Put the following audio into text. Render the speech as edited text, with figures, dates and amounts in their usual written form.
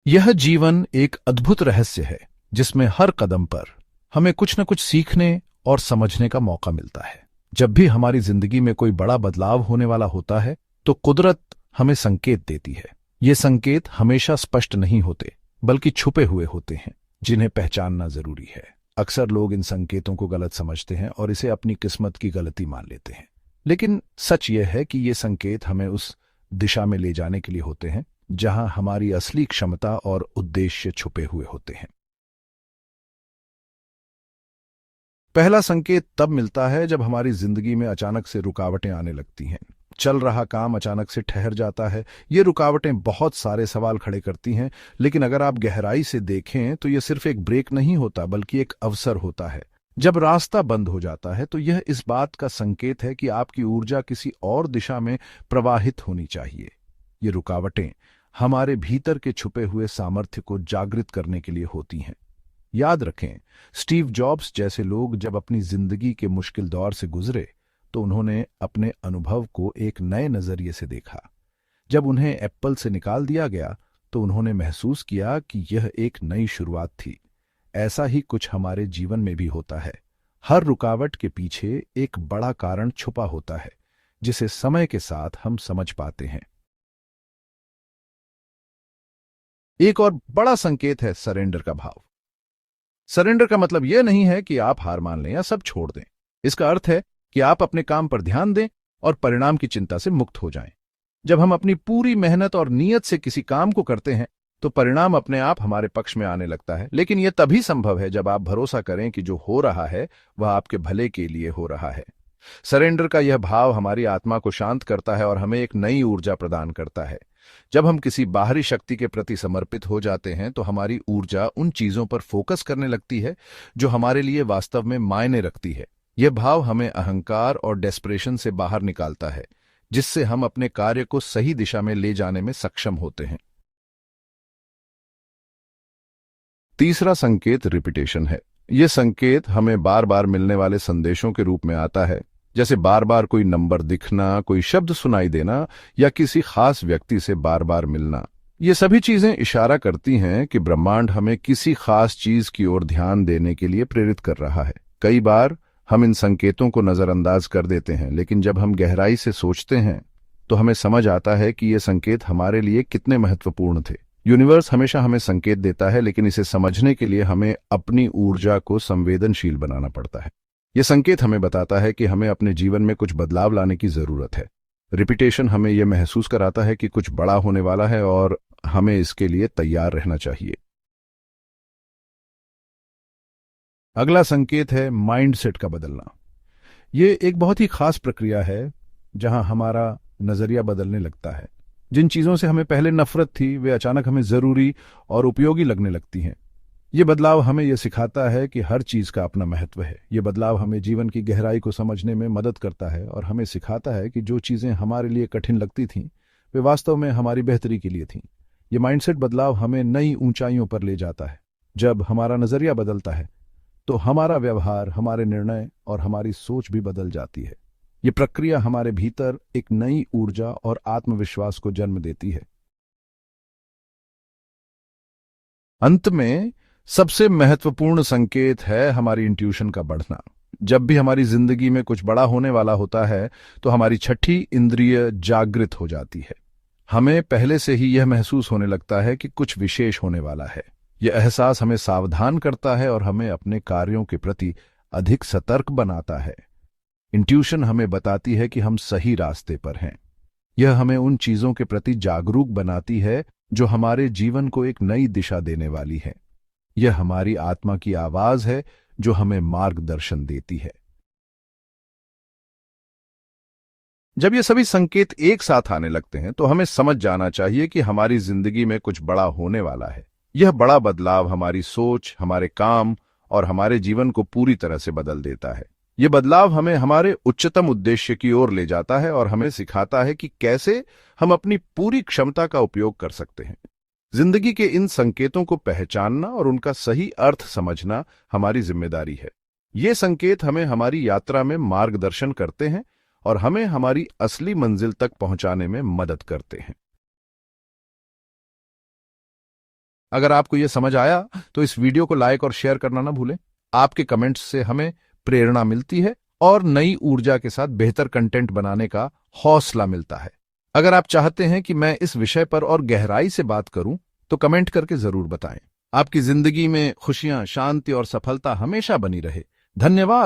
यह जीवन एक अद्भुत रहस्य है जिसमें हर कदम पर हमें कुछ न कुछ सीखने और समझने का मौका मिलता है। जब भी हमारी जिंदगी में कोई बड़ा बदलाव होने वाला होता है तो कुदरत हमें संकेत देती है। ये संकेत हमेशा स्पष्ट नहीं होते बल्कि छुपे हुए होते हैं जिन्हें पहचानना जरूरी है। अक्सर लोग इन संकेतों को गलत समझते हैं और इसे अपनी किस्मत की गलती मान लेते हैं, लेकिन सच यह है कि ये संकेत हमें उस दिशा में ले जाने के लिए होते हैं जहां हमारी असली क्षमता और उद्देश्य छुपे हुए होते हैं। पहला संकेत तब मिलता है जब हमारी जिंदगी में अचानक से रुकावटें आने लगती हैं। चल रहा काम अचानक से ठहर जाता है। ये रुकावटें बहुत सारे सवाल खड़े करती हैं, लेकिन अगर आप गहराई से देखें तो यह सिर्फ एक ब्रेक नहीं होता बल्कि एक अवसर होता है। जब रास्ता बंद हो जाता है तो यह इस बात का संकेत है कि आपकी ऊर्जा किसी और दिशा में प्रवाहित होनी चाहिए। ये रुकावटें हमारे भीतर के छुपे हुए सामर्थ्य को जागृत करने के लिए होती हैं। याद रखें, स्टीव जॉब्स जैसे लोग जब अपनी जिंदगी के मुश्किल दौर से गुजरे तो उन्होंने अपने अनुभव को एक नए नजरिए से देखा। जब उन्हें एप्पल से निकाल दिया गया तो उन्होंने महसूस किया कि यह एक नई शुरुआत थी। ऐसा ही कुछ हमारे जीवन में भी होता है। हर रुकावट के पीछे एक बड़ा कारण छुपा होता है जिसे समय के साथ हम समझ पाते हैं। एक और बड़ा संकेत है सरेंडर का भाव। सरेंडर का मतलब यह नहीं है कि आप हार मान लें या सब छोड़ दें। इसका अर्थ है कि आप अपने काम पर ध्यान दें और परिणाम की चिंता से मुक्त हो जाएं। जब हम अपनी पूरी मेहनत और नीयत से किसी काम को करते हैं तो परिणाम अपने आप हमारे पक्ष में आने लगता है, लेकिन यह तभी संभव है जब आप भरोसा करें कि जो हो रहा है वह आपके भले के लिए हो रहा है। सरेंडर का यह भाव हमारी आत्मा को शांत करता है और हमें एक नई ऊर्जा प्रदान करता है। जब हम किसी बाहरी शक्ति के प्रति समर्पित हो जाते हैं तो हमारी ऊर्जा उन चीजों पर फोकस करने लगती है जो हमारे लिए वास्तव में मायने रखती है। यह भाव हमें अहंकार और डेस्परेशन से बाहर निकालता है, जिससे हम अपने कार्य को सही दिशा में ले जाने में सक्षम होते हैं। तीसरा संकेत रिपीटेशन है। यह संकेत हमें बार बार मिलने वाले संदेशों के रूप में आता है, जैसे बार बार कोई नंबर दिखना, कोई शब्द सुनाई देना या किसी खास व्यक्ति से बार बार मिलना। ये सभी चीजें इशारा करती हैं कि ब्रह्मांड हमें किसी खास चीज की ओर ध्यान देने के लिए प्रेरित कर रहा है। कई बार हम इन संकेतों को नजरअंदाज कर देते हैं, लेकिन जब हम गहराई से सोचते हैं तो हमें समझ आता है कि ये संकेत हमारे लिए कितने महत्वपूर्ण थे। यूनिवर्स हमेशा हमें संकेत देता है, लेकिन इसे समझने के लिए हमें अपनी ऊर्जा को संवेदनशील बनाना पड़ता है। यह संकेत हमें बताता है कि हमें अपने जीवन में कुछ बदलाव लाने की जरूरत है। रिपीटेशन हमें यह महसूस कराता है कि कुछ बड़ा होने वाला है और हमें इसके लिए तैयार रहना चाहिए। अगला संकेत है माइंडसेट का बदलना। यह एक बहुत ही खास प्रक्रिया है जहां हमारा नजरिया बदलने लगता है। जिन चीजों से हमें पहले नफरत थी वे अचानक हमें जरूरी और उपयोगी लगने लगती हैं। ये बदलाव हमें यह सिखाता है कि हर चीज का अपना महत्व है। ये बदलाव हमें जीवन की गहराई को समझने में मदद करता है और हमें सिखाता है कि जो चीजें हमारे लिए कठिन लगती थीं वे वास्तव में हमारी बेहतरी के लिए थीं। ये माइंडसेट बदलाव हमें नई ऊंचाइयों पर ले जाता है। जब हमारा नजरिया बदलता है तो हमारा व्यवहार, हमारे निर्णय और हमारी सोच भी बदल जाती है। ये प्रक्रिया हमारे भीतर एक नई ऊर्जा और आत्मविश्वास को जन्म देती है। अंत में सबसे महत्वपूर्ण संकेत है हमारी इंट्यूशन का बढ़ना। जब भी हमारी जिंदगी में कुछ बड़ा होने वाला होता है तो हमारी छठी इंद्रिय जागृत हो जाती है। हमें पहले से ही यह महसूस होने लगता है कि कुछ विशेष होने वाला है। यह एहसास हमें सावधान करता है और हमें अपने कार्यों के प्रति अधिक सतर्क बनाता है। इंट्यूशन हमें बताती है कि हम सही रास्ते पर हैं। यह हमें उन चीजों के प्रति जागरूक बनाती है जो हमारे जीवन को एक नई दिशा देने वाली है। यह हमारी आत्मा की आवाज है जो हमें मार्गदर्शन देती है। जब ये सभी संकेत एक साथ आने लगते हैं तो हमें समझ जाना चाहिए कि हमारी जिंदगी में कुछ बड़ा होने वाला है। यह बड़ा बदलाव हमारी सोच, हमारे काम और हमारे जीवन को पूरी तरह से बदल देता है। यह बदलाव हमें हमारे उच्चतम उद्देश्य की ओर ले जाता है और हमें सिखाता है कि कैसे हम अपनी पूरी क्षमता का उपयोग कर सकते हैं। जिंदगी के इन संकेतों को पहचानना और उनका सही अर्थ समझना हमारी जिम्मेदारी है। ये संकेत हमें हमारी यात्रा में मार्गदर्शन करते हैं और हमें हमारी असली मंजिल तक पहुंचाने में मदद करते हैं। अगर आपको यह समझ आया तो इस वीडियो को लाइक और शेयर करना ना भूलें। आपके कमेंट्स से हमें प्रेरणा मिलती है और नई ऊर्जा के साथ बेहतर कंटेंट बनाने का हौसला मिलता है। अगर आप चाहते हैं कि मैं इस विषय पर और गहराई से बात करूं तो कमेंट करके जरूर बताएं। आपकी जिंदगी में खुशियां, शांति और सफलता हमेशा बनी रहे। धन्यवाद।